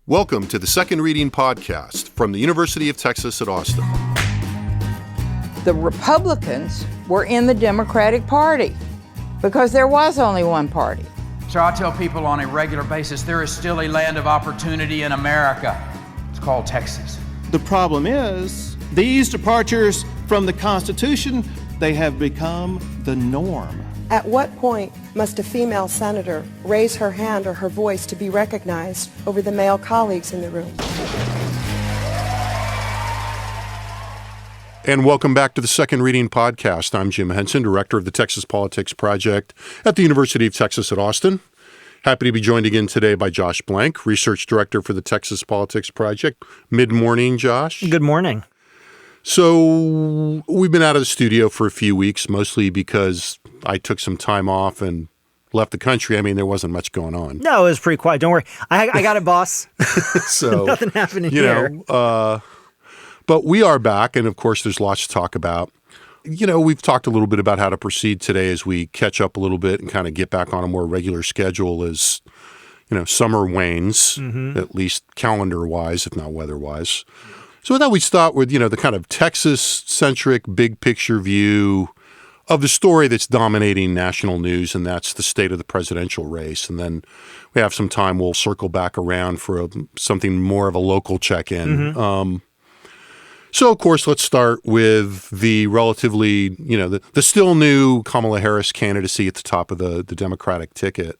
Welcome to the Second Reading Podcast from the University of Texas at Austin. The Republicans were in the Democratic Party because there was only one party. So I tell people on a regular basis, there is still a land of opportunity in America. It's called Texas. The problem is, these departures from the Constitution, they have become the norm. At what point must a female senator raise her hand or her voice to be recognized over the male colleagues in the room? And welcome back to the Second Reading Podcast. I'm Jim Henson, Director of the Texas Politics Project at the University of Texas at Austin. Happy to be joined again today by Josh Blank, Research Director for the Texas Politics Project. Mid-morning, Josh. Good morning. So we've been out of the studio for a few weeks, mostly because I took some time off and left the country. I mean, there wasn't much going on. No, it was pretty quiet. Don't worry. I got it, boss. So nothing happening here. But we are back, and of course, there's lots to talk about. You know, we've talked a little bit about how to proceed today as we catch up a little bit and kind of get back on a more regular schedule as, you know, summer wanes, at least calendar-wise, if not weather-wise. So I thought we'd start with, you know, the kind of Texas-centric big picture view of the story that's dominating national news, and that's the state of the presidential race. And then we have some time, we'll circle back around for something more of a local check-in. So, of course, let's start with the relatively, you know, the still new Kamala Harris candidacy at the top of the Democratic ticket.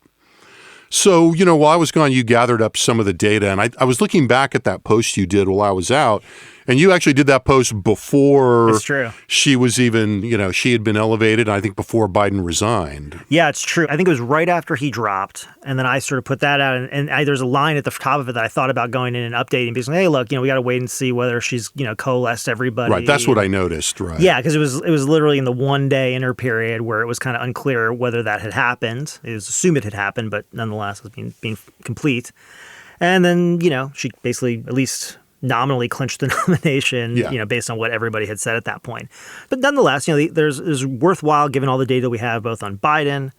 So, you know, while I was gone, you gathered up some of the data, and I was looking back at that post you did while I was out, and you actually did that post before It's true. She was even, you know, she had been elevated, I think before Biden resigned. Yeah, it's true. I think it was right after he dropped, and then I sort of put that out, and there's a line at the top of it that I thought about going in and updating, because, hey, look, you know, we got to wait and see whether she's, you know, coalesced everybody. Right, that's what I noticed, right. Yeah, because it was literally in the one-day inter period where it was kind of unclear whether that had happened. It was assumed it had happened, but nonetheless, it was being complete. And then, you know, she basically at least nominally clinched the nomination, you know, based on what everybody had said at that point. But nonetheless, you know, there's worthwhile, given all the data we have both on Biden,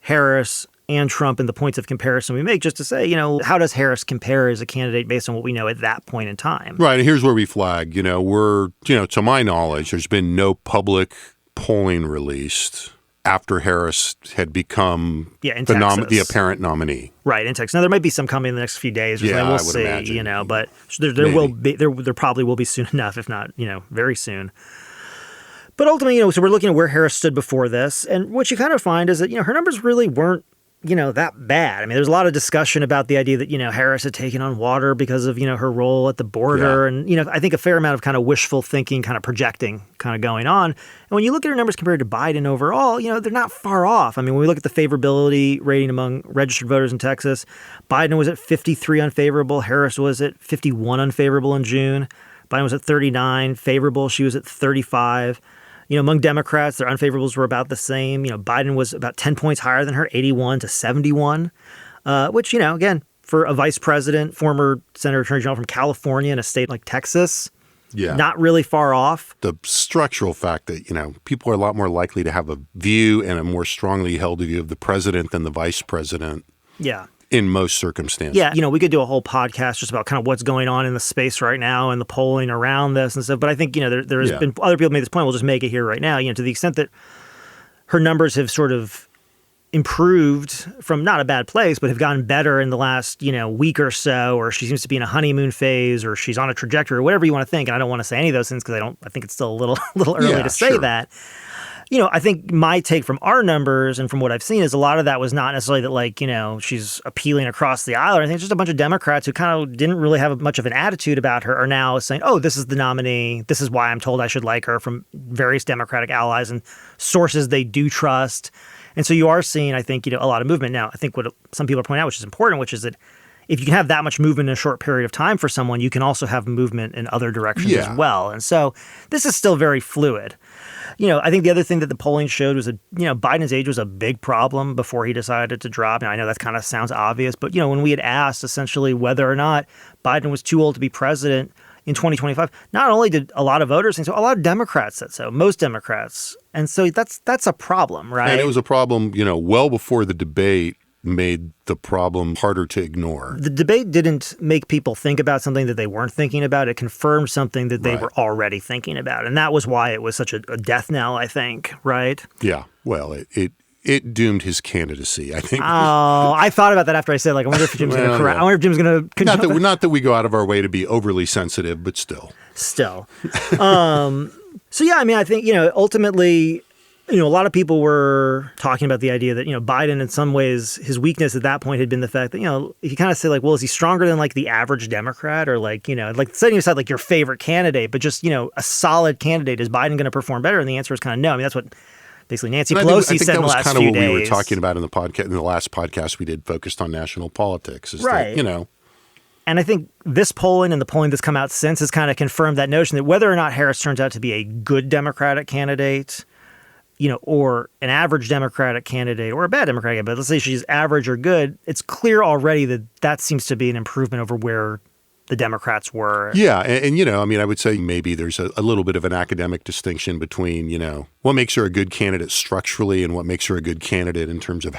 Harris, and Trump and the points of comparison we make, just to say, you know, how does Harris compare as a candidate based on what we know at that point in time? Right, and here's where we flag, you know, to my knowledge, there's been no public polling released after Harris had become the apparent nominee. Right, in Texas. Now, there might be some coming in the next few days. Yeah, we'll I would see, imagine. you know, but there probably will be soon enough, if not, you know, very soon. But ultimately, you know, so we're looking at where Harris stood before this, and what you kind of find is that, you know, her numbers really weren't, you know, that bad. I mean, there's a lot of discussion about the idea that, you know, Harris had taken on water because of, you know, her role at the border. Yeah. And, you know, I think a fair amount of kind of wishful thinking, kind of projecting kind of going on. And when you look at her numbers compared to Biden overall, you know, they're not far off. I mean, when we look at the favorability rating among registered voters in Texas, Biden was at 53 unfavorable. Harris was at 51 unfavorable in June. Biden was at 39 favorable. She was at 35. You know, among Democrats, their unfavorables were about the same. You know, Biden was about 10 points higher than her, 81 to 71, which, you know, again, for a vice president, former Senator Attorney General from California in a state like Texas, not really far off. The structural fact that, you know, people are a lot more likely to have a view and a more strongly held view of the president than the vice president. Yeah. In most circumstances. Yeah, you know, we could do a whole podcast just about kind of what's going on in the space right now and the polling around this and stuff. But I think, you know, there has been other people made this point. We'll just make it here right now. You know, to the extent that her numbers have sort of improved from not a bad place, but have gotten better in the last, you know, week or so, or she seems to be in a honeymoon phase, or she's on a trajectory, or whatever you want to think. And I don't want to say any of those things because I think it's still a little early to say that. You know, I think my take from our numbers and from what I've seen is a lot of that was not necessarily that, like, you know, she's appealing across the aisle or anything. It's just a bunch of Democrats who kind of didn't really have much of an attitude about her are now saying, oh, this is the nominee. This is why I'm told I should like her, from various Democratic allies and sources they do trust. And so you are seeing, I think, you know, a lot of movement. Now, I think what some people are pointing out, which is important, which is that if you can have that much movement in a short period of time for someone, you can also have movement in other directions as well. And so this is still very fluid. You know, I think the other thing that the polling showed was that, you know, Biden's age was a big problem before he decided to drop. Now, I know that kind of sounds obvious, but, you know, when we had asked essentially whether or not Biden was too old to be president in 2025, not only did a lot of voters think so, a lot of Democrats said so, most Democrats. And so that's a problem, right? And it was a problem, you know, well before the debate made the problem harder to ignore. The debate didn't make people think about something that they weren't thinking about. It confirmed something that they were already thinking about. And that was why it was such a death knell, I think, right? Yeah. Well, it doomed his candidacy, I think. Oh, I thought about that after I said, like, I wonder if Jim's going to correct. I wonder if Jim's going to... Not that we go out of our way to be overly sensitive, but still. So, yeah, I mean, I think, ultimately... a lot of people were talking about the idea that, Biden, in some ways, his weakness at that point had been the fact that, if you kind of say, like, well, is he stronger than, like, the average Democrat or, like, like setting aside, like, your favorite candidate, but just, a solid candidate, is Biden going to perform better? And the answer is kind of no. I mean, that's what basically Nancy Pelosi said in the last few days. I think that was kind of what we were talking about in the last podcast we did focused on national politics. Is that, And I think this polling and the polling that's come out since has kind of confirmed that notion that whether or not Harris turns out to be a good Democratic candidate, or an average Democratic candidate or a bad Democratic candidate, but let's say she's average or good, it's clear already that seems to be an improvement over where the Democrats were. Yeah. And I mean, I would say maybe there's a little bit of an academic distinction between, what makes her a good candidate structurally and what makes her a good candidate in terms of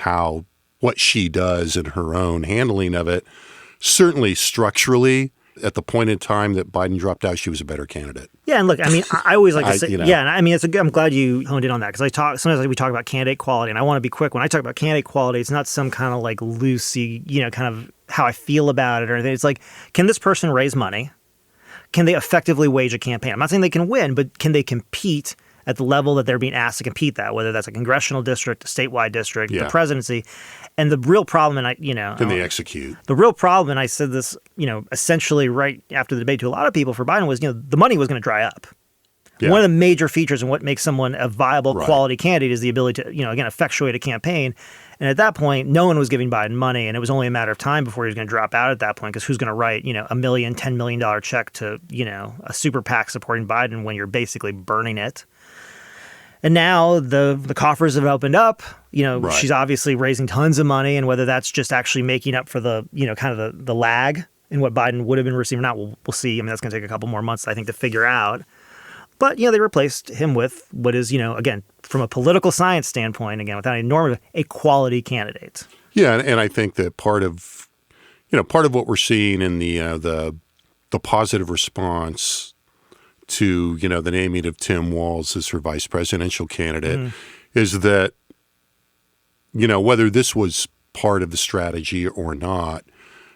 what she does and her own handling of it. Certainly structurally, at the point in time that Biden dropped out, she was a better candidate. Yeah, and look, I mean, I always like to say, yeah, and I mean, I'm glad you honed in on that, because sometimes we talk about candidate quality, and I want to be quick. When I talk about candidate quality, it's not some kind of like loosey, kind of how I feel about it or anything. It's like, can this person raise money? Can they effectively wage a campaign? I'm not saying they can win, but can they compete at the level that they're being asked to compete at, whether that's a congressional district, a statewide district, the presidency. And the real problem, and can they execute? The real problem, and I said this, essentially right after the debate to a lot of people for Biden, was, the money was going to dry up. Yeah. One of the major features and what makes someone a viable quality candidate is the ability to, again, effectuate a campaign. And at that point, no one was giving Biden money, and it was only a matter of time before he was going to drop out at that point, because who's going to write, $1 million, $10 million check to, a super PAC supporting Biden when you're basically burning it? And now the coffers have opened up. She's obviously raising tons of money, and whether that's just actually making up for the, kind of the lag in what Biden would have been receiving or not, we'll see. I mean, that's going to take a couple more months, I think, to figure out. But, they replaced him with what is, again, from a political science standpoint, again, without any normative, a quality candidate. Yeah, and I think that part of what we're seeing in the positive response to, the naming of Tim Walz as her vice presidential candidate is that, whether this was part of the strategy or not,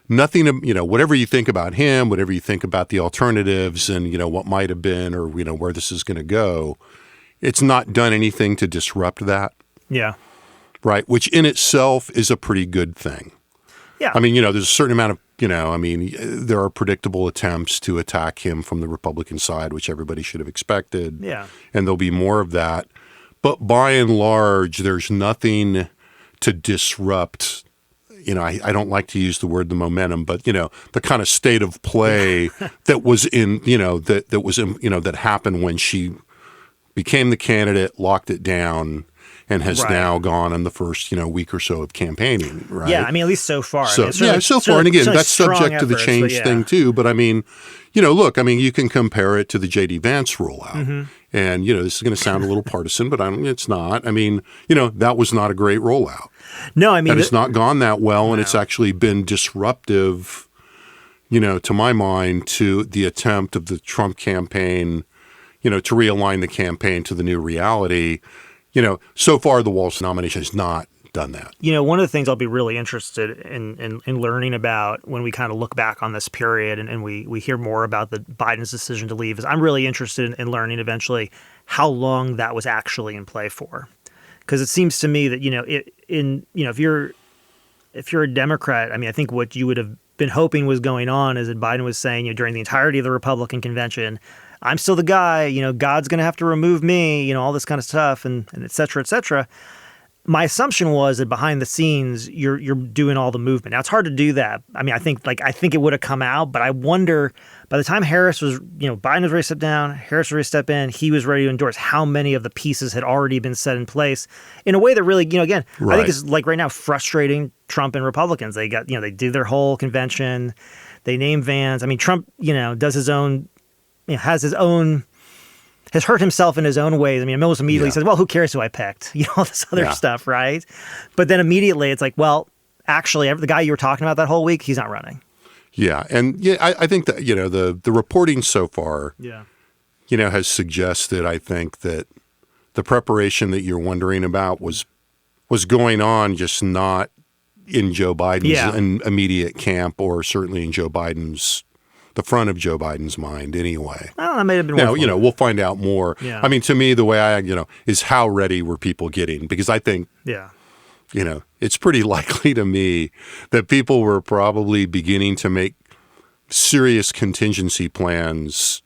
nothing, whatever you think about him, whatever you think about the alternatives and, what might have been or, where this is going to go, it's not done anything to disrupt that. Yeah. Right. Which in itself is a pretty good thing. Yeah. I mean, there's a certain amount of, there are predictable attempts to attack him from the Republican side, which everybody should have expected. Yeah. And there'll be more of that. But by and large, there's nothing to disrupt. I don't like to use the word the momentum, but, the kind of state of play that was in, that happened when she became the candidate, locked it down, and has now gone in the first, week or so of campaigning, right? Yeah, I mean, at least so far. So, so far. And again, that's subject to the change thing too. But I mean, look, you can compare it to the J.D. Vance rollout. Mm-hmm. And, this is going to sound a little partisan, but it's not. I mean, that was not a great rollout. No, I mean. And it's not gone that well, and it's actually been disruptive, to my mind, to the attempt of the Trump campaign, to realign the campaign to the new reality. So far the Walz nomination has not done that. One of the things I'll be really interested in learning about when we kind of look back on this period and we hear more about Biden's decision to leave is I'm really interested in learning eventually how long that was actually in play for. Because it seems to me that, if you're a Democrat, I mean, I think what you would have been hoping was going on is that Biden was saying, during the entirety of the Republican convention, I'm still the guy, God's going to have to remove me, all this kind of stuff and et cetera, et cetera. My assumption was that behind the scenes, you're doing all the movement. Now, it's hard to do that. I mean, I think it would have come out, but I wonder by the time Harris was, Biden was ready to step down, Harris was ready to step in, he was ready to endorse, how many of the pieces had already been set in place in a way that really, again, I think is like right now frustrating Trump and Republicans. They got, they do their whole convention, they name Vance. I mean, Trump, does his own, has hurt himself in his own ways. I mean, almost immediately says, well, who cares who I picked? All this other stuff, right? But then immediately it's like, well, actually, the guy you were talking about that whole week, he's not running. Yeah. And I think that, the reporting so far, has suggested, I think, that the preparation that you're wondering about was going on, just not in Joe Biden's immediate camp, or certainly in the front of Joe Biden's mind anyway. Well, that may have been now, we'll find out more. Yeah. I mean, to me, the way is how ready were people getting? Because I think, it's pretty likely to me that people were probably beginning to make serious contingency plans,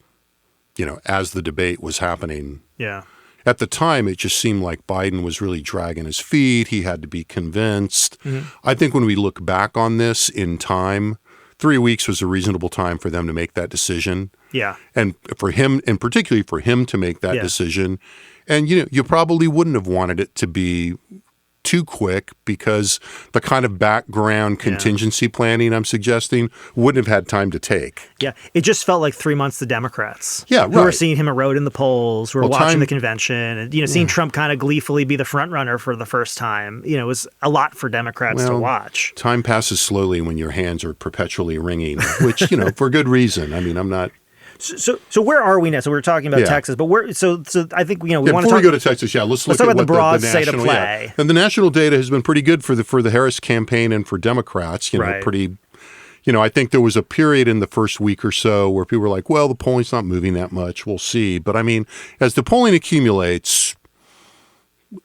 as the debate was happening. Yeah. At the time, it just seemed like Biden was really dragging his feet. He had to be convinced. Mm-hmm. I think when we look back on this in time, 3 weeks was a reasonable time for them to make that decision. Yeah. And for him, and particularly for him to make that decision. And, you probably wouldn't have wanted it to be too quick, because the kind of background contingency planning I'm suggesting wouldn't have had time to take. Yeah. It just felt like 3 months to Democrats. Yeah, right. Who were seeing him erode in the polls, who were watching the convention, and, seeing Trump kind of gleefully be the front runner for the first time. It was a lot for Democrats to watch. Time passes slowly when your hands are perpetually ringing, which, for good reason. I mean, I'm not... So where are we now? So we were talking about Texas, but so I think we want to talk. Before we go to Texas, let's look talk at about the broad the state of national, play. Yeah. And the national data has been pretty good for the Harris campaign and for Democrats. Pretty. I think there was a period in the first week or so where people were like, "Well, the polling's not moving that much. We'll see." But I mean, as the polling accumulates,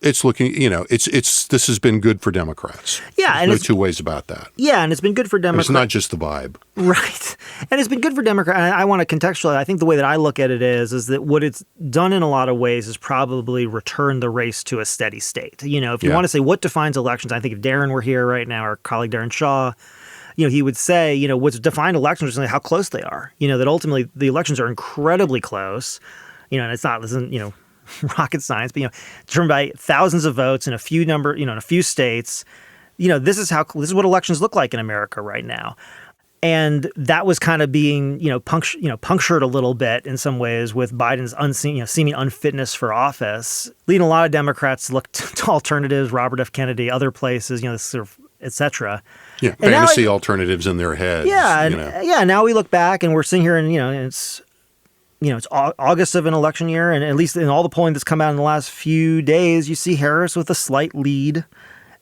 it's looking. This has been good for Democrats. Yeah, There's no two ways about that. Yeah, and it's been good for Democrats. It's not just the vibe. Right. And it's been good for Democrats. I want to contextualize. I think the way that I look at it is that what it's done in a lot of ways is probably return the race to a steady state. If you want to say what defines elections, I think if Darren were here right now, our colleague Darren Shaw, he would say, what's defined elections is how close they are. That ultimately the elections are incredibly close. And this isn't rocket science, but determined by thousands of votes in a few states. This is what elections look like in America right now. And that was kind of being, punctured a little bit in some ways with Biden's seeming unfitness for office, leading a lot of Democrats to look to alternatives, Robert F. Kennedy, other places, sort of, et cetera. Yeah, fantasy alternatives in their heads. Yeah, now we look back and we're sitting here and, it's August of an election year, and at least in all the polling that's come out in the last few days, you see Harris with a slight lead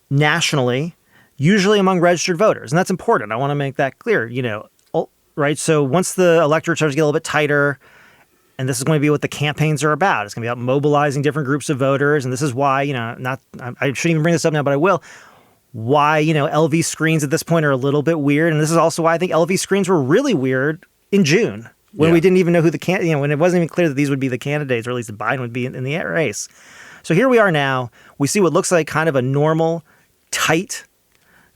nationally, usually among registered voters. And that's important. I want to make that clear, right? So once the electorate starts to get a little bit tighter, and this is going to be what the campaigns are about. It's going to be about mobilizing different groups of voters. And this is why, I shouldn't even bring this up now, but I will. Why, LV screens at this point are a little bit weird. And this is also why I think LV screens were really weird in June. When we didn't even know who when it wasn't even clear that these would be the candidates, or at least that Biden would be in the race. So here we are now. We see what looks like kind of a normal, tight,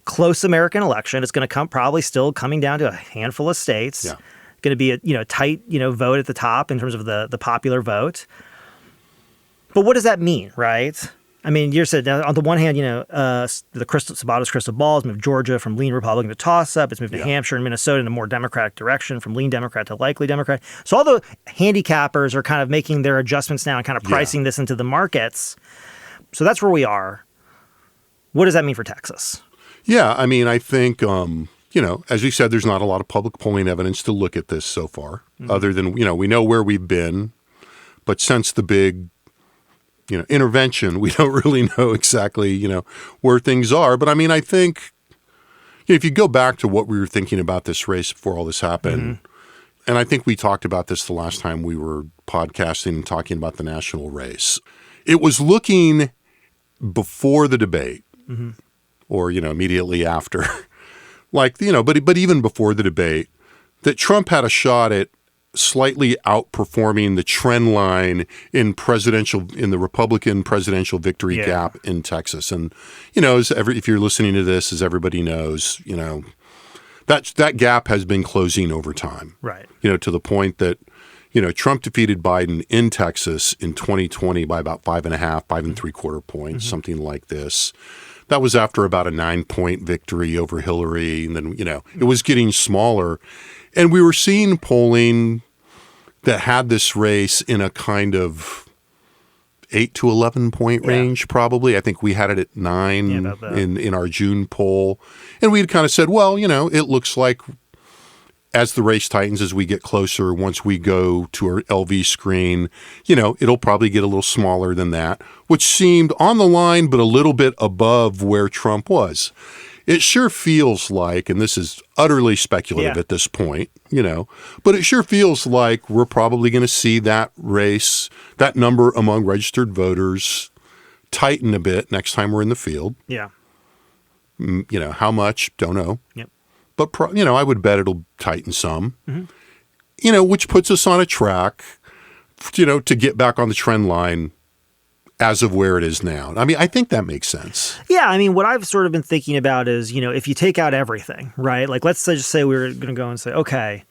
close American election. It's going to come probably still coming down to a handful of states. Yeah. Going to be a tight vote at the top in terms of the popular vote. But what does that mean, right? I mean, you said on the one hand, Sabato's crystal ball has moved Georgia from lean Republican to toss-up. It's moved New Hampshire and Minnesota in a more Democratic direction, from lean Democrat to likely Democrat. So all the handicappers are kind of making their adjustments now and kind of pricing this into the markets. So that's where we are. What does that mean for Texas? Yeah, I mean, I think, as we said, there's not a lot of public polling evidence to look at this so far, other than, we know where we've been. But since the big intervention, we don't really know exactly, where things are. But I mean, I think if you go back to what we were thinking about this race before all this happened, and I think we talked about this the last time we were podcasting and talking about the national race, it was looking before the debate or, immediately after, but even before the debate, that Trump had a shot at slightly outperforming the trend line in the Republican presidential victory gap in Texas. And, if you're listening to this, as everybody knows, that gap has been closing over time. Right. To the point that, Trump defeated Biden in Texas in 2020 by about 5.75 points, something like this. That was after about a 9-point victory over Hillary. And then, it was getting smaller. And we were seeing polling that had this race in a kind of 8 to 11 point range, probably. I think we had it at 9 about that. in our June poll. And we had kind of said, well, it looks like as the race tightens, as we get closer, once we go to our LV screen, it'll probably get a little smaller than that, which seemed on the line, but a little bit above where Trump was. It sure feels like, and this is utterly speculative at this point, but it sure feels like we're probably going to see that race, that number among registered voters tighten a bit next time we're in the field. Yeah. How much? Don't know. Yep. But, I would bet it'll tighten some, which puts us on a track, to get back on the trend line as of where it is now. I mean, I think that makes sense. Yeah, I mean, what I've sort of been thinking about is, if you take out everything, right? Like, let's just say we were going to go and say, okay,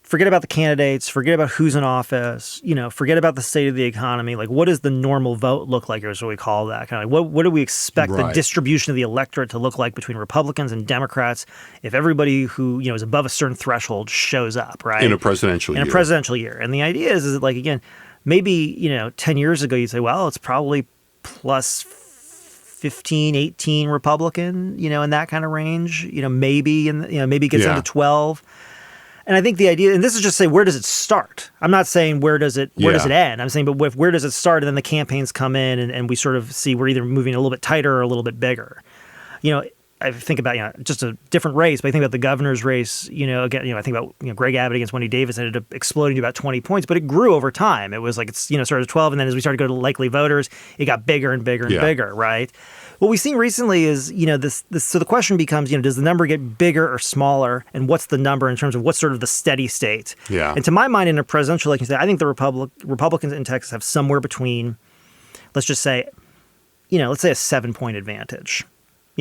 forget about the candidates, forget about who's in office, forget about the state of the economy. Like, what does the normal vote look like, or is what we call that? Kind of like, what do we expect the distribution of the electorate to look like between Republicans and Democrats if everybody who, is above a certain threshold shows up, right? In a presidential year. In a presidential year. And the idea is that, like, again, maybe, 10 years ago, you'd say, well, it's probably plus 15, 18 Republican, in that kind of range, maybe, maybe it gets into 12. And I think the idea, and this is just say, where does it start? I'm not saying where does it end? I'm saying, but where does it start? And then the campaigns come in and we sort of see we're either moving a little bit tighter or a little bit bigger. I think about, just a different race, but I think about the governor's race, again, I think about, Greg Abbott against Wendy Davis ended up exploding to about 20 points, but it grew over time. It was like, started at 12. And then as we started to go to likely voters, it got bigger and bigger and bigger, right? What we've seen recently is, so the question becomes, does the number get bigger or smaller? And what's the number in terms of what's sort of the steady state? Yeah. And to my mind, in a presidential election, I think the Republicans in Texas have somewhere between, let's just say, let's say a 7-point advantage.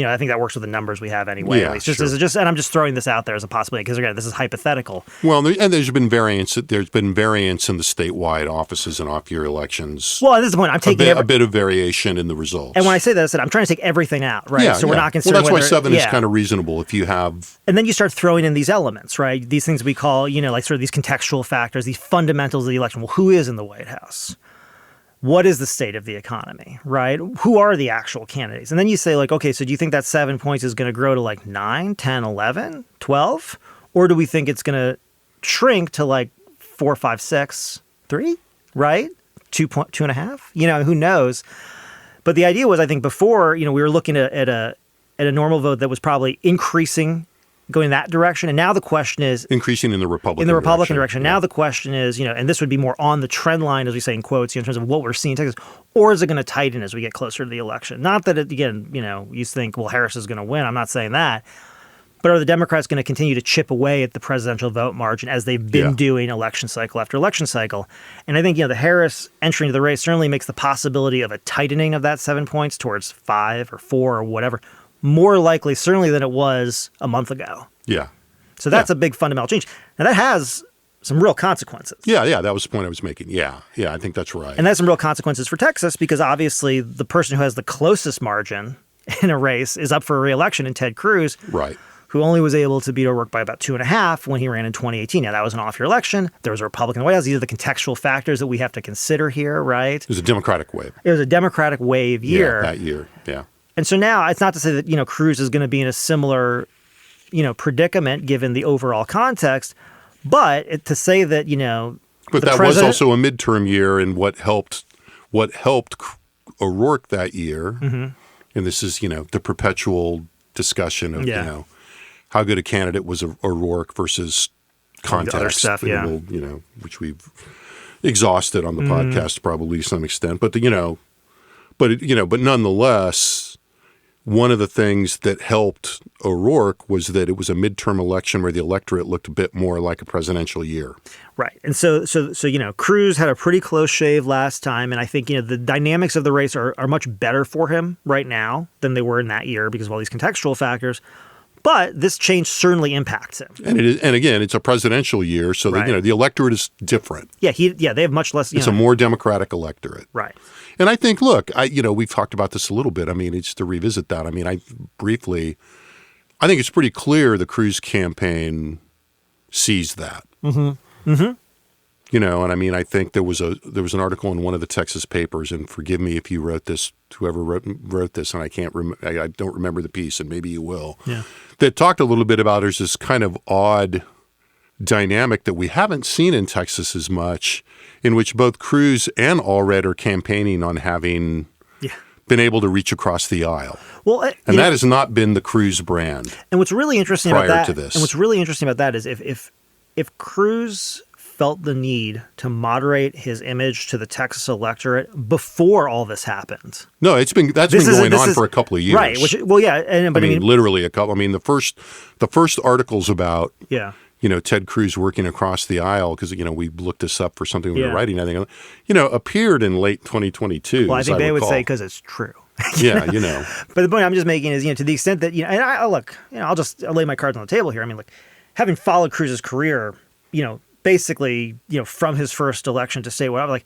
I think that works with the numbers we have anyway. Yeah, at least. And I'm just throwing this out there as a possibility because, again, this is hypothetical. Well, there's been variance. There's been variance in the statewide offices and off-year elections. Well, this is the point. I'm taking a bit of variation in the results. And when I say that, I said I'm trying to take everything out, right? So we're not considering. Well, that's why 7 is kind of reasonable if you have. And then you start throwing in these elements, right? These things we call, like sort of these contextual factors, these fundamentals of the election. Well, who is in the White House? What is the state of the economy, right? Who are the actual candidates? And then you say, like, okay, so do you think that 7 points is going to grow to like 9, 10, 11, 12? Or do we think it's going to shrink to like 4, 5, 6, 3, right? 2.5? Who knows? But the idea was, I think before, we were looking at a normal vote that was probably increasing, going that direction. And now the question is increasing in the Republican direction. Now the question is, and this would be more on the trend line, as we say in quotes, in terms of what we're seeing in Texas, or is it going to tighten as we get closer to the election? Not that it, again, you think, well, Harris is going to win. I'm not saying that. But are the Democrats going to continue to chip away at the presidential vote margin as they've been doing election cycle after election cycle? And I think, the Harris entry into the race certainly makes the possibility of a tightening of that 7 points towards 5 or 4 or whatever more likely, certainly, than it was a month ago. Yeah. So that's a big fundamental change. Now, that has some real consequences. Yeah, that was the point I was making. Yeah, I think that's right. And that's some real consequences for Texas because, obviously, the person who has the closest margin in a race is up for re-election in Ted Cruz. Right. Who only was able to beat O'Rourke by about 2.5 when he ran in 2018. Now, that was an off-year election. There was a Republican in the White House. These are the contextual factors that we have to consider here, right? It was a Democratic wave. It was a Democratic wave year. Yeah, that year, yeah. And so now it's not to say that, Cruz is going to be in a similar, predicament given the overall context, but to say that, But that was also a midterm year, and what helped O'Rourke that year, and this is, the perpetual discussion of, how good a candidate was O'Rourke versus context, other stuff, which we've exhausted on the podcast probably to some extent, but but nonetheless, one of the things that helped O'Rourke was that it was a midterm election where the electorate looked a bit more like a presidential year. Right. And so Cruz had a pretty close shave last time, and I think, the dynamics of the race are much better for him right now than they were in that year because of all these contextual factors. But this change certainly impacts him. And again, it's a presidential year, so that, the electorate is different. Yeah, they have much less. It's a more democratic electorate. Right. And I think, look, we've talked about this a little bit. I mean, it's to revisit that. I mean, I think it's pretty clear the Cruz campaign sees that. And I mean, I think there was an article in one of the Texas papers, and forgive me if you wrote this, whoever wrote this, and I don't remember the piece, and maybe you will. Yeah. That talked a little bit about there's this kind of odd dynamic that we haven't seen in Texas as much, in which both Cruz and Allred are campaigning on having been able to reach across the aisle. Well, and that has not been the Cruz brand. And what's really interesting prior about that, to this. and what's really interesting about that is if Cruz felt the need to moderate his image to the Texas electorate before all this happened. No, that's been going on for a couple of years, right? But I mean, literally a couple. I mean, the first articles about Ted Cruz working across the aisle, because we looked this up for something we were writing. I think appeared in late 2022. Well, I think they would say because it's true. Yeah, But the point I'm just making is, to the extent that and I'll lay my cards on the table here. I mean, having followed Cruz's career, basically, from his first election to statewide,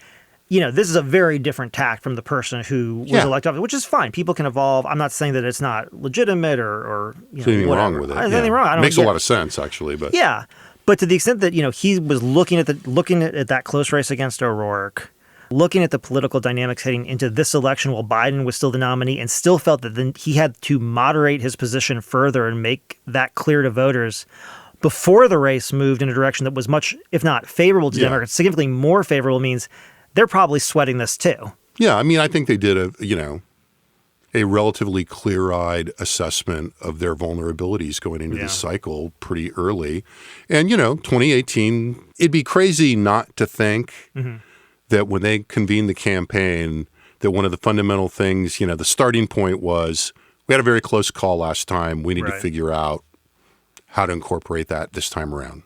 this is a very different tack from the person who was elected, which is fine. People can evolve. I'm not saying that it's not legitimate or there's anything wrong with it. There's anything wrong. Makes a lot of sense, actually. But but to the extent that he was looking at that close race against O'Rourke, looking at the political dynamics heading into this election while Biden was still the nominee, and still felt that he had to moderate his position further and make that clear to voters before the race moved in a direction that was much, if not favorable to Democrats, significantly more favorable, means they're probably sweating this too. Yeah, I mean, I think they did a relatively clear-eyed assessment of their vulnerabilities going into this cycle pretty early. And, 2018, it'd be crazy not to think that when they convened the campaign, that one of the fundamental things, the starting point was, we had a very close call last time. We need to figure out how to incorporate that this time around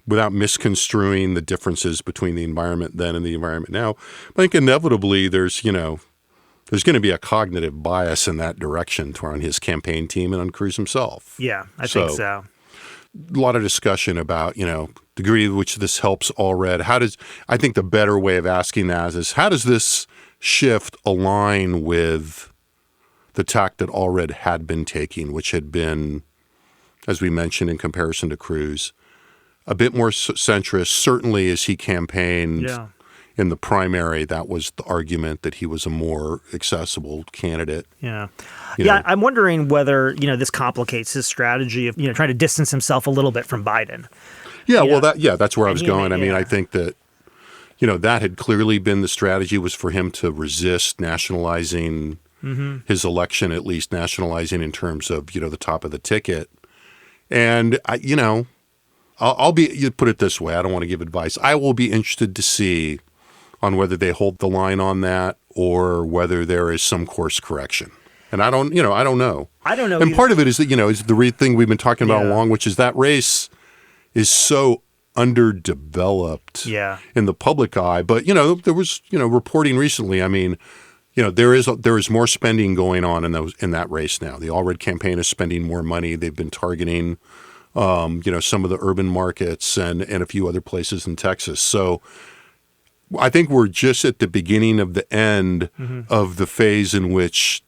without misconstruing the differences between the environment then and the environment now. I think inevitably there's going to be a cognitive bias in that direction on his campaign team and on Cruz himself. Yeah, I think so. A lot of discussion about, the degree to which this helps Allred. I think the better way of asking that is how does this shift align with the tack that Allred had been taking, which had been, as we mentioned, in comparison to Cruz, a bit more centrist. Certainly as he campaigned in the primary, that was the argument that he was a more accessible candidate. Yeah. I'm wondering whether, this complicates his strategy of, trying to distance himself a little bit from Biden. Yeah, that's where I was going. I mean, I think that, that had clearly been the strategy, was for him to resist nationalizing his election, at least nationalizing in terms of, the top of the ticket. And, I'll be, put it this way, I don't want to give advice. I will be interested to see on whether they hold the line on that or whether there is some course correction. And I don't know. I don't know. And either. Part of it is that, is the thing we've been talking about along, which is that race is so underdeveloped in the public eye. But, there was, reporting recently, I mean, there is more spending going on in that race now. The Allred campaign is spending more money. They've been targeting, some of the urban markets and a few other places in Texas. So I think we're just at the beginning of the end of the phase in which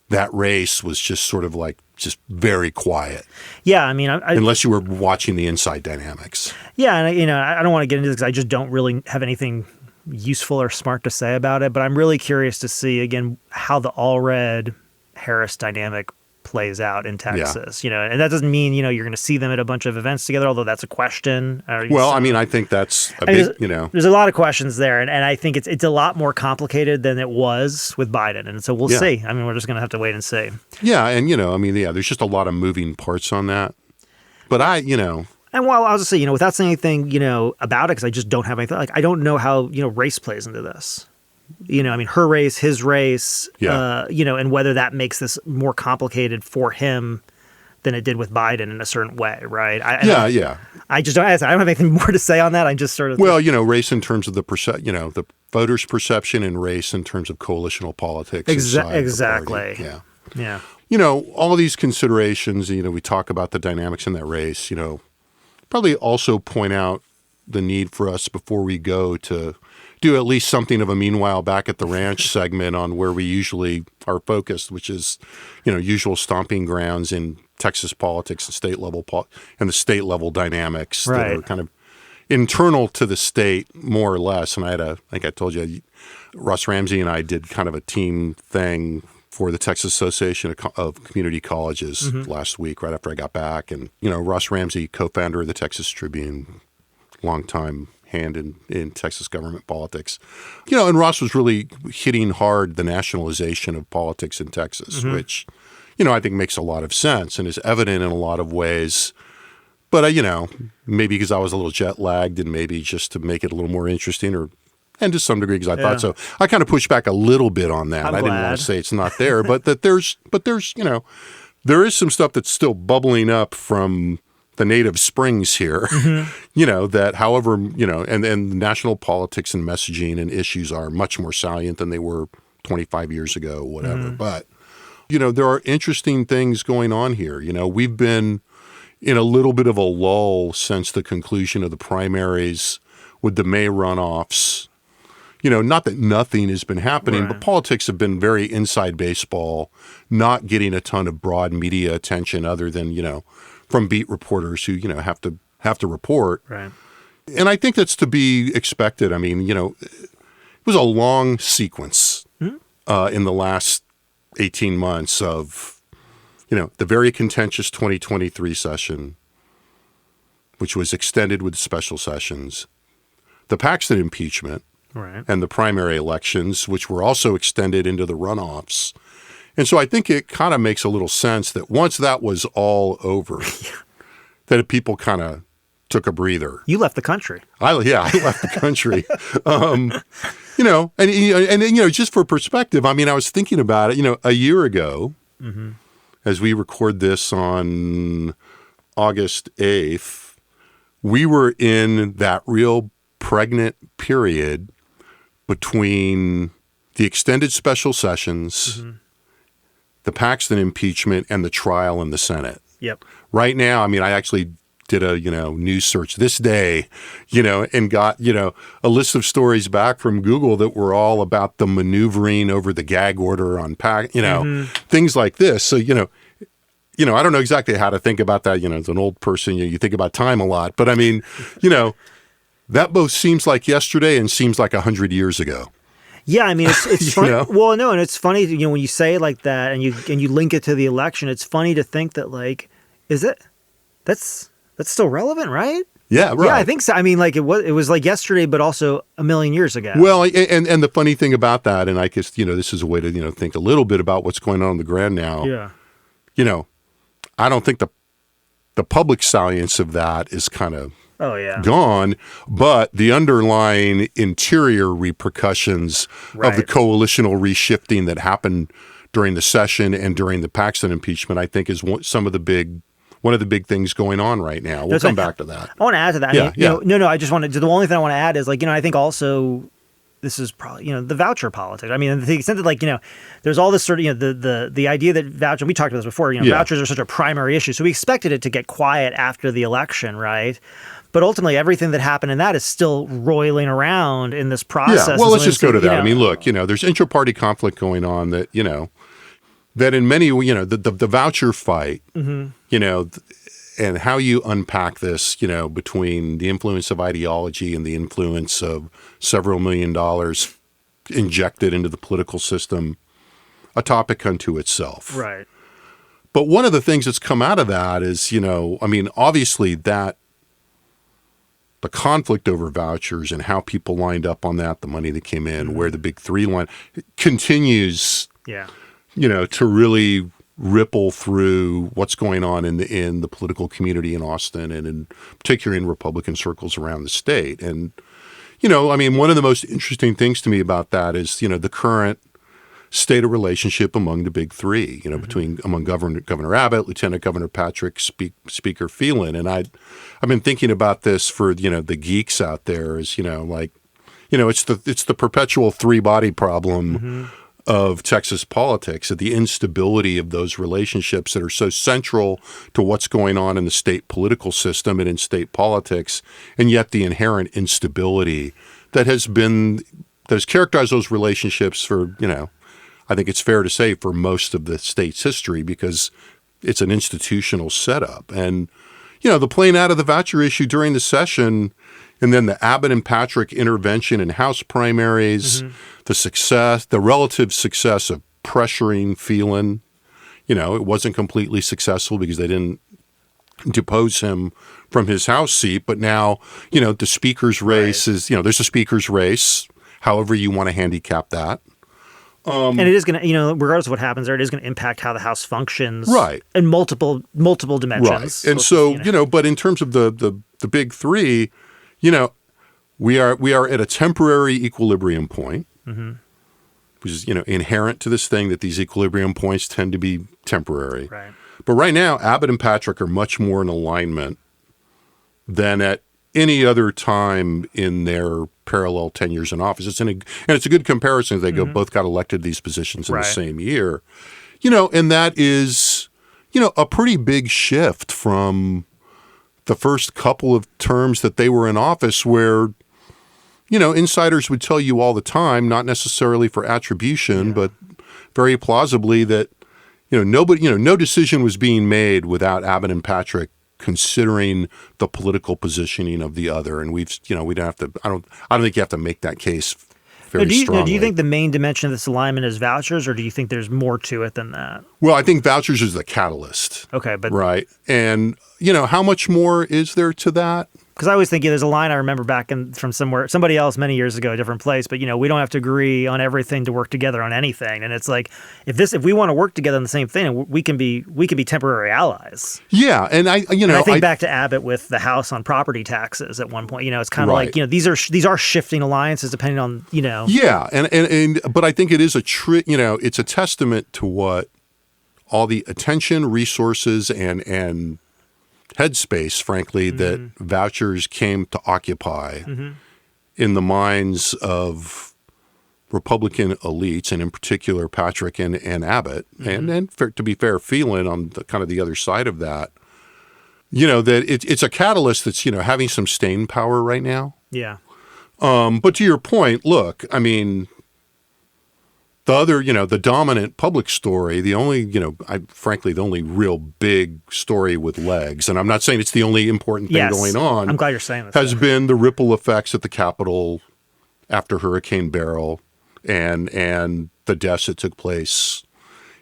that race was just sort of just very quiet. Yeah, I mean, unless you were watching the inside dynamics. Yeah, and I don't want to get into this because I just don't really have anything useful or smart to say about it, but I'm really curious to see again how the Allred-Harris dynamic plays out in Texas. And that doesn't mean you're going to see them at a bunch of events together, although that's a question. Well, I mean, I think that's a big, there's a lot of questions there, and I think it's a lot more complicated than it was with Biden, and so we'll see. I mean, we're just going to have to wait and see. Yeah, and there's just a lot of moving parts on that. But And while I'll just say, without saying anything, about it, because I just don't have anything, I don't know how, race plays into this. I mean, her race, his race, and whether that makes this more complicated for him than it did with Biden in a certain way, right? I just don't have anything more to say on that. I just sort of race in terms of the voters' perception, and race in terms of coalitional politics. Exactly. Yeah. All of these considerations. We talk about the dynamics in that race. Probably also point out the need for us before we go to do at least something of a meanwhile back at the ranch segment on where we usually are focused, which is, usual stomping grounds in Texas politics and state level and the state level dynamics that are kind of internal to the state, more or less. And I think I told you, Russ Ramsey and I did kind of a team thing for the Texas Association of Community Colleges last week, right after I got back. And, Russ Ramsey, co-founder of the Texas Tribune, longtime hand in Texas government politics. And Ross was really hitting hard the nationalization of politics in Texas, which, I think makes a lot of sense and is evident in a lot of ways. But, maybe because I was a little jet lagged and maybe just to make it a little more interesting and to some degree because I thought so. I kind of pushed back a little bit on that. I didn't want to say it's not there, but there's, there is some stuff that's still bubbling up from the native springs here, that however, and national politics and messaging and issues are much more salient than they were 25 years ago, whatever. But, there are interesting things going on here. We've been in a little bit of a lull since the conclusion of the primaries with the May runoffs. Not that nothing has been happening, but politics have been very inside baseball, not getting a ton of broad media attention other than, from beat reporters who, have to report. Right. And I think that's to be expected. I mean, it was a long sequence in the last 18 months of, the very contentious 2023 session, which was extended with special sessions, the Paxton impeachment, and the primary elections, which were also extended into the runoffs. And so I think it kind of makes a little sense that once that was all over, that people kind of took a breather. You left the country. I left the country. And just for perspective, I mean, I was thinking about it, a year ago, as we record this on August 8th, we were in that real pregnant period between the extended special sessions, the Paxton impeachment, and the trial in the Senate. Yep. Right now, I mean, I actually did a, news search this day, and got, a list of stories back from Google that were all about the maneuvering over the gag order on things like this. So, I don't know exactly how to think about that. As an old person, you think about time a lot, but I mean, that both seems like yesterday and seems like 100 years ago. Yeah, I mean, it's funny. Well, no, and it's funny, when you say it like that and you link it to the election, it's funny to think that, like, that's still relevant, right? Yeah, right. Yeah, I think so. I mean, like, it was like yesterday, but also a million years ago. Well, and the funny thing about that, and I guess, this is a way to, think a little bit about what's going on the ground now. Yeah. I don't think the public salience of that is kind of gone, but the underlying interior repercussions of the coalitional reshifting that happened during the session and during the Paxton impeachment, I think is one of the big things going on right now. We'll come back to that. I want to add to that. I just wanted to, the only thing I want to add is, like, I think also this is probably, the voucher politics. I mean, to the extent that, like, there's all this sort of, the idea that voucher, we talked about this before, vouchers are such a primary issue. So we expected it to get quiet after the election, right? But ultimately, everything that happened in that is still roiling around in this process. Yeah, well, let's just go to that. I mean, look, there's intra-party conflict going on that, that in many, the voucher fight, and how you unpack this, between the influence of ideology and the influence of several $1 million injected into the political system, a topic unto itself. Right. But one of the things that's come out of that is, obviously that the conflict over vouchers and how people lined up on that, the money that came in, where the big three line continues, to really ripple through what's going on in the political community in Austin and in particular in Republican circles around the state. And, one of the most interesting things to me about that is, the current state of relationship among the big three, among Governor Abbott, Lieutenant Governor Patrick, Speaker Phelan. And I've been thinking about this for, the geeks out there is, it's the perpetual three-body problem of Texas politics, of the instability of those relationships that are so central to what's going on in the state political system and in state politics, and yet the inherent instability that has characterized those relationships for, I think it's fair to say for most of the state's history because it's an institutional setup. And, the playing out of the voucher issue during the session, And then the Abbott and Patrick intervention in House primaries, the relative success of pressuring Phelan. It wasn't completely successful because they didn't depose him from his House seat. But now, the speaker's race is, there's a speaker's race, however you want to handicap that. And it is going to, regardless of what happens there, it is going to impact how the House functions in multiple dimensions. Right. And so, but in terms of the big three, we are at a temporary equilibrium point, which is, inherent to this thing that these equilibrium points tend to be temporary. Right. But right now, Abbott and Patrick are much more in alignment than at any other time in their parallel tenures in office. And it's a good comparison. They both got elected these positions in the same year. And that is, a pretty big shift from the first couple of terms that they were in office where, insiders would tell you all the time, not necessarily for attribution, but very plausibly that, no decision was being made without Abbott and Patrick considering the political positioning of the other. And we don't have to, I don't think you have to make that case very strongly. Do you think the main dimension of this alignment is vouchers, or do you think there's more to it than that? Well, I think vouchers is the catalyst. Okay. But right. And, how much more is there to that? Because I always think there's a line I remember back from somebody else many years ago, a different place, but we don't have to agree on everything to work together on anything. And it's like, if we want to work together on the same thing, we can be temporary allies. Yeah, and I think back to Abbott with the House on property taxes at one point. It's kind of like these are shifting alliances depending on Yeah, and but I think it is it's a testament to what all the attention, resources, and headspace, frankly, that vouchers came to occupy in the minds of Republican elites, and in particular Patrick and Abbott, and to be fair, Phelan on the kind of the other side of that. That it's a catalyst that's having some staying power right now. Yeah. But to your point, look, I mean, the other, the dominant public story, the only, frankly, the only real big story with legs, and I'm not saying it's the only important thing going on. I'm glad you're saying this. Has been the ripple effects at the Capitol after Hurricane Beryl and the deaths that took place,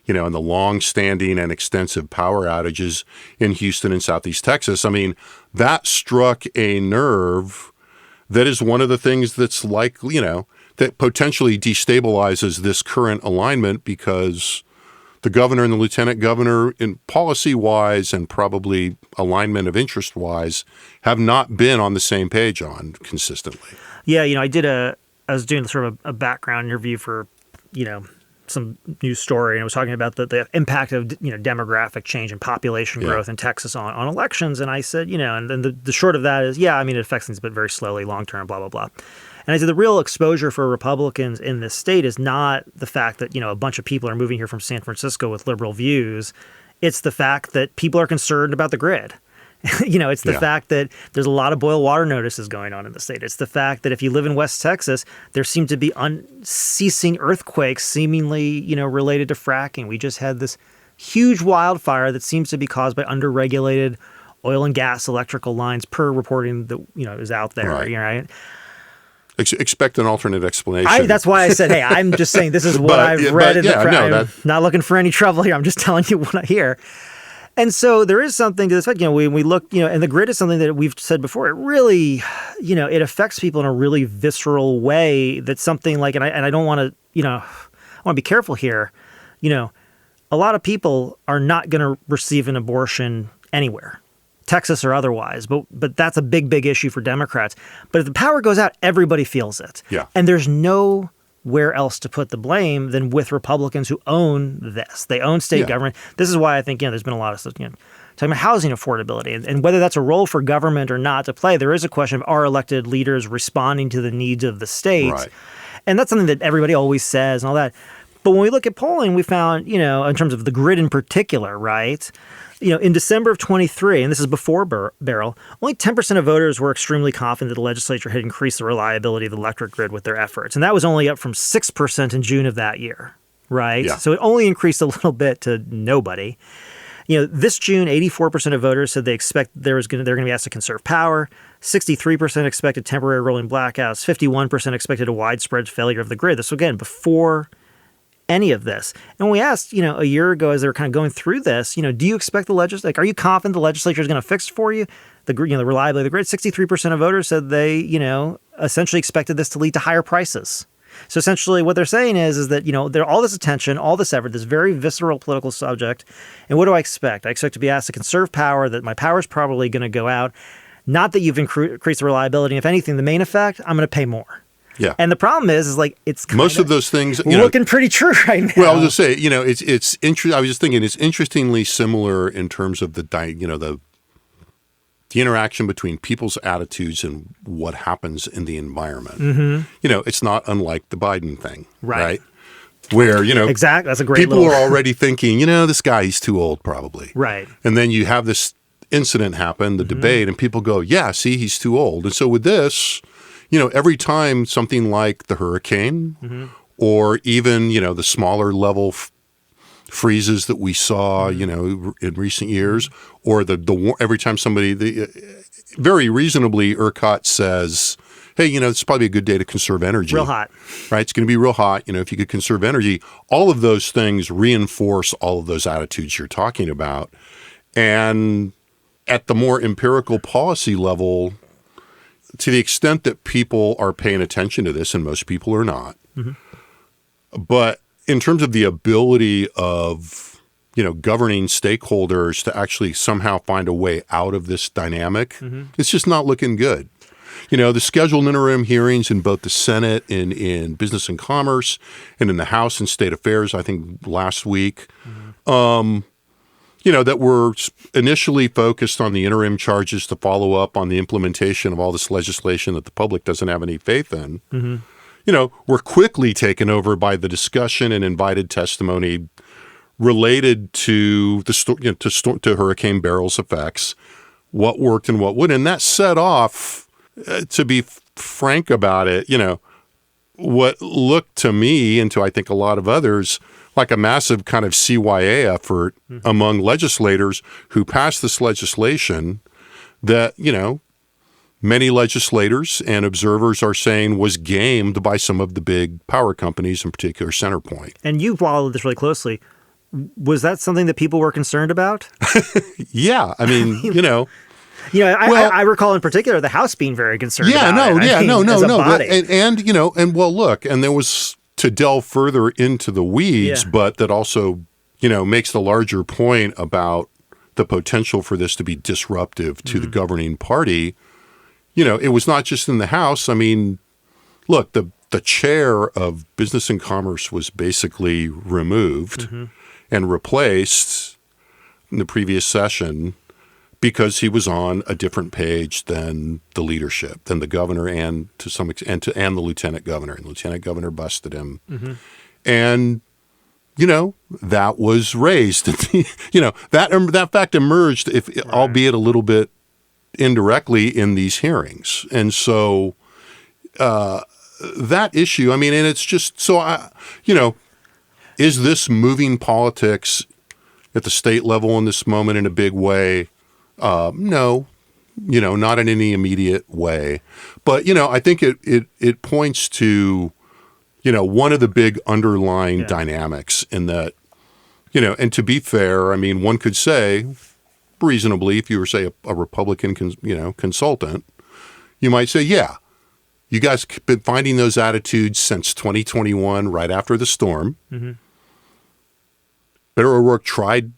and the long-standing and extensive power outages in Houston and Southeast Texas. I mean, that struck a nerve that is one of the things that's likely, that potentially destabilizes this current alignment because the governor and the lieutenant governor, in policy-wise and probably alignment of interest-wise, have not been on the same page on consistently. Yeah, I was doing sort of a background interview for, some news story, and I was talking about the impact of demographic change and population growth in Texas on elections, and I said, and then the short of that is, it affects things, but very slowly, long term, blah blah blah. And I said the real exposure for Republicans in this state is not the fact that a bunch of people are moving here from San Francisco with liberal views. It's the fact that people are concerned about the grid. It's the fact that there's a lot of boil water notices going on in the state. It's the fact that if you live in West Texas, there seem to be unceasing earthquakes seemingly, related to fracking. We just had this huge wildfire that seems to be caused by underregulated oil and gas electrical lines per reporting that, is out there. Right. Expect an alternate explanation. That's why I said, hey, I'm just saying this is what I've read. I'm not looking for any trouble here. I'm just telling you what I hear. And so there is something to this fact, when we look, and the grid is something that we've said before, it really, it affects people in a really visceral way. That's something like, and I don't want to, I want to be careful here. A lot of people are not going to receive an abortion anywhere, Texas or otherwise, but that's a big, big issue for Democrats. But if the power goes out, everybody feels it. Yeah. And there's nowhere else to put the blame than with Republicans who own this. They own state government. This is why I think, there's been a lot of stuff, talking about housing affordability and whether that's a role for government or not to play. There is a question of are elected leaders responding to the needs of the state? Right. And that's something that everybody always says and all that. But when we look at polling, we found, in terms of the grid in particular, right? In December of 23, and this is before Beryl, only 10% of voters were extremely confident that the legislature had increased the reliability of the electric grid with their efforts. And that was only up from 6% in June of that year, right? Yeah. So it only increased a little bit to nobody. This June, 84% of voters said they expect they're going to be asked to conserve power. 63% expected temporary rolling blackouts. 51% expected a widespread failure of the grid. This, again, before any of this. And we asked, a year ago as they were kind of going through this, do you expect the legislature, are you confident the legislature is going to fix for you the reliability of the grid? 63% of voters said they, essentially expected this to lead to higher prices. So essentially what they're saying is that, there all this attention, all this effort, this very visceral political subject. And what do I expect? I expect to be asked to conserve power, that my power is probably going to go out. Not that you've increased the reliability. If anything, the main effect, I'm going to pay more. Yeah. And the problem is like, it's kind most of those things looking pretty true right now. Well, I was going to say, it's interesting. I was just thinking it's interestingly similar in terms of the interaction between people's attitudes and what happens in the environment. Mm-hmm. It's not unlike the Biden thing, right? Where, exactly. That's a great people are already thinking, this guy, he's too old probably. Right. And then you have this incident happen, the debate, and people go, yeah, see, he's too old. And so with this, every time something like the hurricane or even, the smaller level freezes that we saw, in recent years, or every time very reasonably, ERCOT says, hey, it's probably a good day to conserve energy. Real hot. Right? It's going to be real hot. If you could conserve energy, all of those things reinforce all of those attitudes you're talking about. And at the more empirical policy level, to the extent that people are paying attention to this, and most people are not, but in terms of the ability of, governing stakeholders to actually somehow find a way out of this dynamic, it's just not looking good. The scheduled interim hearings in both the Senate and in Business and Commerce and in the House and State Affairs, I think last week, that were initially focused on the interim charges to follow up on the implementation of all this legislation that the public doesn't have any faith in, were quickly taken over by the discussion and invited testimony related to to Hurricane Beryl's effects, what worked and what wouldn't. And that set off, to be frank about it, what looked to me and to I think a lot of others like a massive kind of CYA effort among legislators who passed this legislation that, many legislators and observers are saying was gamed by some of the big power companies, in particular CenterPoint. And you followed this really closely. Was that something that people were concerned about? Yeah. I mean, I recall in particular the House being very concerned about it. And look, and there was, to delve further into the weeds, but that also, makes the larger point about the potential for this to be disruptive to the governing party. It was not just in the House. I mean, look, the chair of Business and Commerce was basically removed and replaced in the previous session because he was on a different page than the leadership, than the governor and to some extent, and the lieutenant governor. And the lieutenant governor busted him. And, that was raised. That fact emerged, albeit a little bit indirectly, in these hearings. And so that issue, and it's just, is this moving politics at the state level in this moment in a big way? No, not in any immediate way. But, I think it points to, one of the big underlying dynamics in that, and to be fair, one could say reasonably, if you were, say, a Republican, consultant, you might say, yeah, you guys have been finding those attitudes since 2021, right after the storm. Beto O'Rourke tried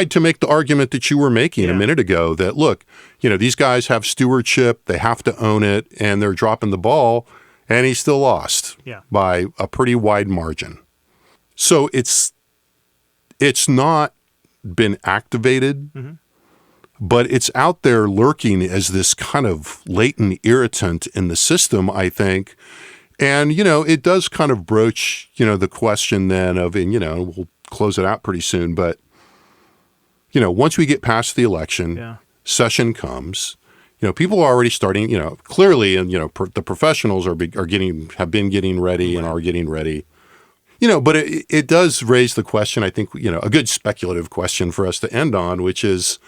to make the argument that you were making a minute ago that, look, these guys have stewardship, they have to own it, and they're dropping the ball, and he still lost by a pretty wide margin. So it's not been activated, but it's out there lurking as this kind of latent irritant in the system, I think. And, it does kind of broach, the question then of, and, we'll close it out pretty soon, but once we get past the election, session comes, people are already starting, clearly, and, the professionals have been getting ready and are getting ready. But it does raise the question, I think, a good speculative question for us to end on, which is,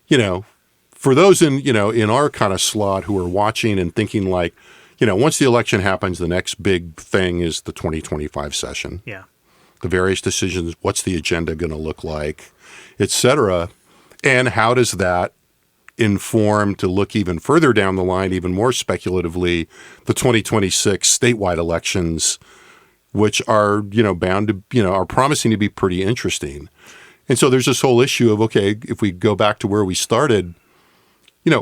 for those in our kind of slot who are watching and thinking like, once the election happens, the next big thing is the 2025 session. Yeah. The various decisions, what's the agenda going to look like, et cetera. And how does that inform, to look even further down the line, even more speculatively, the 2026 statewide elections, which are, bound to, are promising to be pretty interesting. And so there's this whole issue of, okay, if we go back to where we started,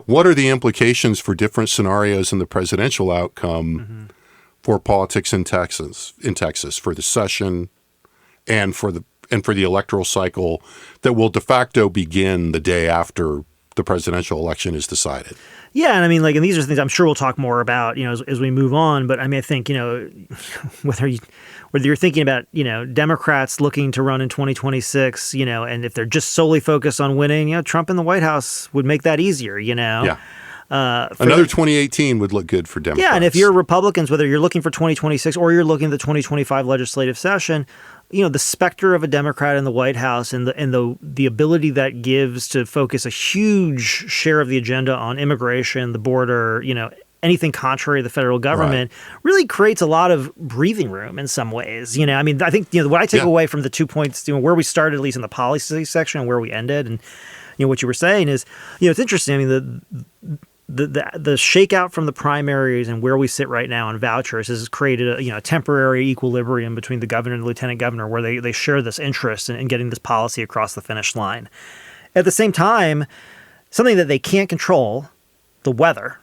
what are the implications for different scenarios in the presidential outcome for politics in Texas, for the session and for the electoral cycle that will de facto begin the day after the presidential election is decided. Yeah, and I mean, and these are things I'm sure we'll talk more about, as we move on. But I mean, I think, whether you're thinking about, Democrats looking to run in 2026, and if they're just solely focused on winning, Trump in the White House would make that easier, Yeah. Another 2018 would look good for Democrats. Yeah, and if you're Republicans, whether you're looking for 2026 or you're looking at the 2025 legislative session, the specter of a Democrat in the White House and the ability that gives to focus a huge share of the agenda on immigration, the border, anything contrary to the federal government, really creates a lot of breathing room in some ways. I mean, I think what I take away from the 2 points, where we started, at least in the policy section, and where we ended, and what you were saying is, it's interesting. I mean, the shakeout from the primaries and where we sit right now on vouchers has created a temporary equilibrium between the governor and the lieutenant governor, where they share this interest in getting this policy across the finish line. At the same time, something that they can't control, the weather,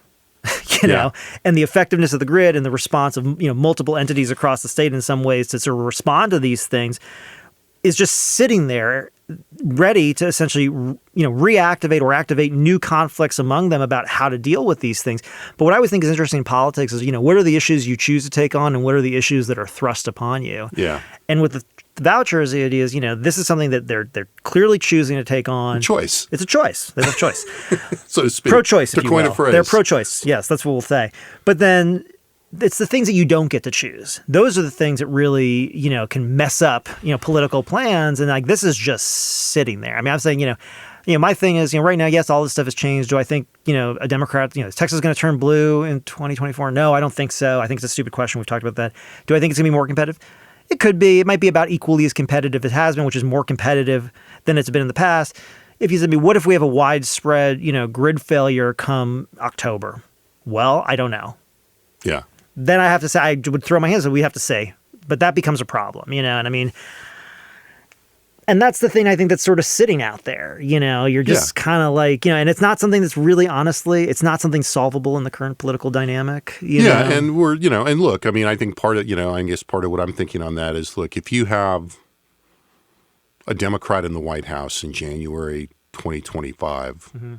and the effectiveness of the grid and the response of multiple entities across the state in some ways to sort of respond to these things, is just sitting there ready to essentially, reactivate or activate new conflicts among them about how to deal with these things. But what I always think is interesting in politics is, what are the issues you choose to take on and what are the issues that are thrust upon you? Yeah. And with the vouchers, the idea is, this is something that they're clearly choosing to take on. Choice. It's a choice. They have a choice. So to speak. Pro-choice, if to you coin will. a phrase. They're pro-choice. Yes, that's what we'll say. But then it's the things that you don't get to choose. Those are the things that really, can mess up, political plans. And this is just sitting there. I mean, I'm saying, my thing is, right now, yes, all this stuff has changed. Do I think, a Democrat, is Texas going to turn blue in 2024? No, I don't think so. I think it's a stupid question. We've talked about that. Do I think it's going to be more competitive? It could be. It might be about equally as competitive as it has been, which is more competitive than it's been in the past. If you said to me, what if we have a widespread, grid failure come October? Well, I don't know. Yeah. Then I have to say, I would throw my hands up, we have to say, but that becomes a problem, and I mean, and that's the thing I think that's sort of sitting out there, you're just kind of like, and it's not something that's really, honestly, it's not something solvable in the current political dynamic. You know? And we're, and look, I mean, I think part of, I guess part of what I'm thinking on that is, look, if you have a Democrat in the White House in January 2025,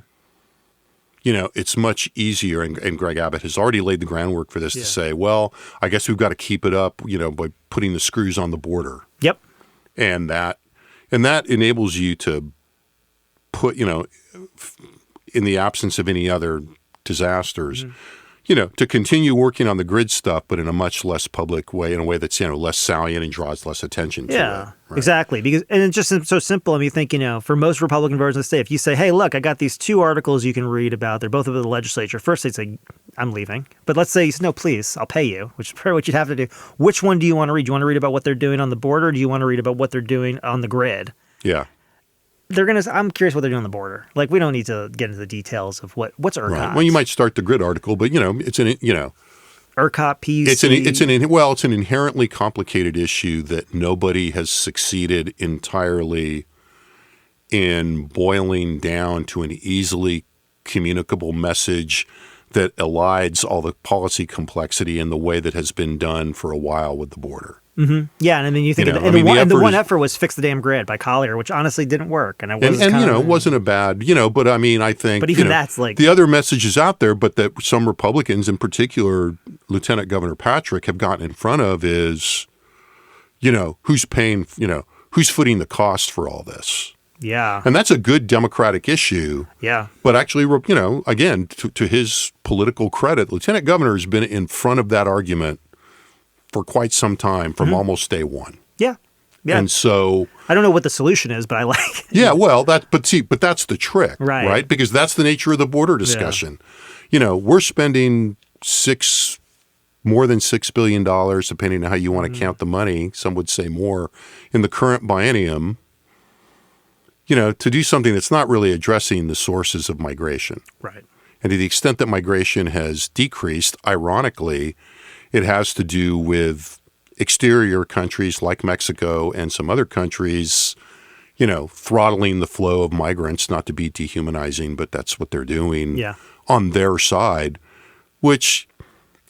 it's much easier, and Greg Abbott has already laid the groundwork for this, to say, well, I guess we've got to keep it up, by putting the screws on the border. Yep. And that enables you to put, in the absence of any other disasters, to continue working on the grid stuff, but in a much less public way, in a way that's, less salient and draws less attention to it. Yeah, right? Exactly. Because, and it's just so simple. I mean, you think, for most Republican voters in the state, if you say, hey, look, I got these 2 articles you can read about, they're both of the legislature. First, they'd say, I'm leaving. But let's say, no, please, I'll pay you, which is probably what you'd have to do. Which one do you want to read? Do you want to read about what they're doing on the border? Or do you want to read about what they're doing on the grid? Yeah. I'm curious what they're doing on the border. We don't need to get into the details of what's ERCOT. Right. Well, you might start the grid article, but it's an, ERCOT, PUC. It's an inherently complicated issue that nobody has succeeded entirely in boiling down to an easily communicable message that elides all the policy complexity in the way that has been done for a while with the border. Mm-hmm. Yeah, and I mean, you think the one effort was "Fix the Damn Grid" by Collier, which honestly didn't work, and it was it wasn't a bad, but I mean, I think, but even that's the other messages out there, but that some Republicans, in particular Lieutenant Governor Patrick, have gotten in front of is, who's paying, who's footing the cost for all this. Yeah, and that's a good Democratic issue. Yeah, but actually, again, to his political credit, Lieutenant Governor has been in front of that argument for quite some time, from almost day one. Yeah. Yeah. And so I don't know what the solution is, but I like it. Yeah, well, but that's the trick, right? Because that's the nature of the border discussion. Yeah. We're spending more than $6 billion, depending on how you want to count the money. Some would say more in the current biennium, to do something that's not really addressing the sources of migration. Right. And to the extent that migration has decreased, ironically, it has to do with exterior countries like Mexico and some other countries, throttling the flow of migrants, not to be dehumanizing, but that's what they're doing on their side, which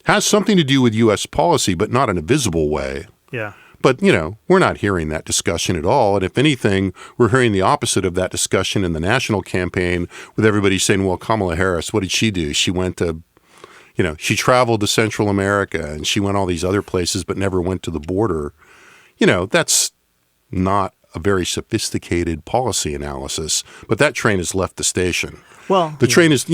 has something to do with U.S. policy, but not in a visible way. Yeah. But, we're not hearing that discussion at all. And if anything, we're hearing the opposite of that discussion in the national campaign with everybody saying, well, Kamala Harris, what did she do? She went to she traveled to Central America and she went all these other places but never went to the border. That's not a very sophisticated policy analysis, but that train has left the station. Well, the train is,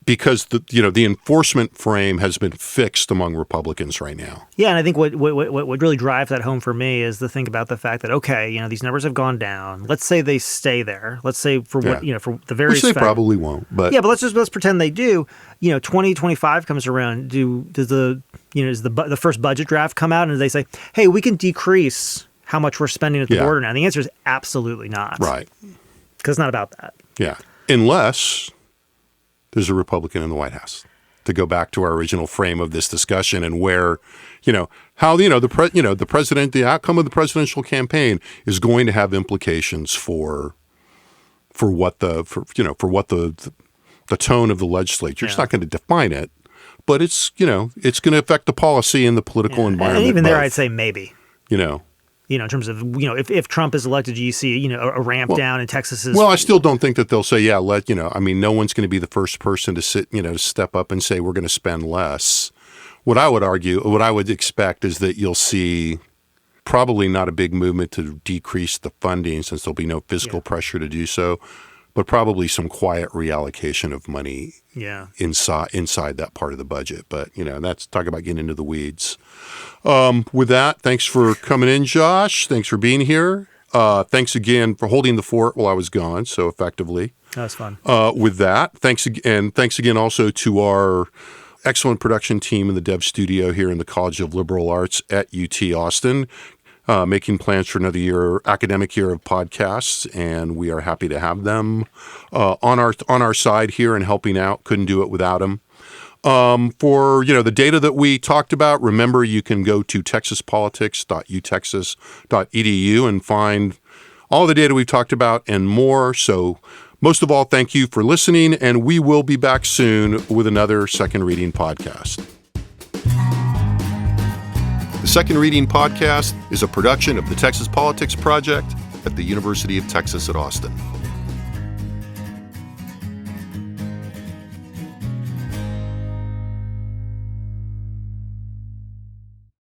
because the enforcement frame has been fixed among Republicans right now. Yeah, and I think what really drives that home for me is to think about the fact that, okay, these numbers have gone down. Let's say they stay there. Let's say for for the various which they probably won't. But yeah, but let's pretend they do. 2025 comes around. Does the first budget draft come out and they say, hey, we can decrease how much we're spending at the border now? And the answer is absolutely not. Right. Because it's not about that. Yeah, unless there's a Republican in the White House, to go back to our original frame of this discussion, and where, how the president, the outcome of the presidential campaign is going to have implications for what the tone of the legislature. It's not going to define it, but it's going to affect the policy and the political environment. And even there, I'd say maybe. In terms of, if Trump is elected, you see, a ramp down in Texas. Well, I still don't think that they'll say, no one's going to be the first person to to step up and say, we're going to spend less. What I would expect is that you'll see probably not a big movement to decrease the funding, since there'll be no fiscal pressure to do so, but probably some quiet reallocation of money inside that part of the budget. But, that's talk about getting into the weeds. With that, thanks for coming in, Josh. Thanks for being here. Thanks again for holding the fort while I was gone so effectively. That was fun. With that, thanks again also to our excellent production team in the Dev Studio here in the College of Liberal Arts at UT Austin, making plans for another academic year of podcasts, and we are happy to have them on our side here and helping out. Couldn't do it without them. For the data that we talked about, remember you can go to texaspolitics.utexas.edu and find all the data we've talked about and more. So most of all, thank you for listening, and we will be back soon with another Second Reading podcast. The Second Reading podcast is a production of the Texas Politics Project at the University of Texas at Austin.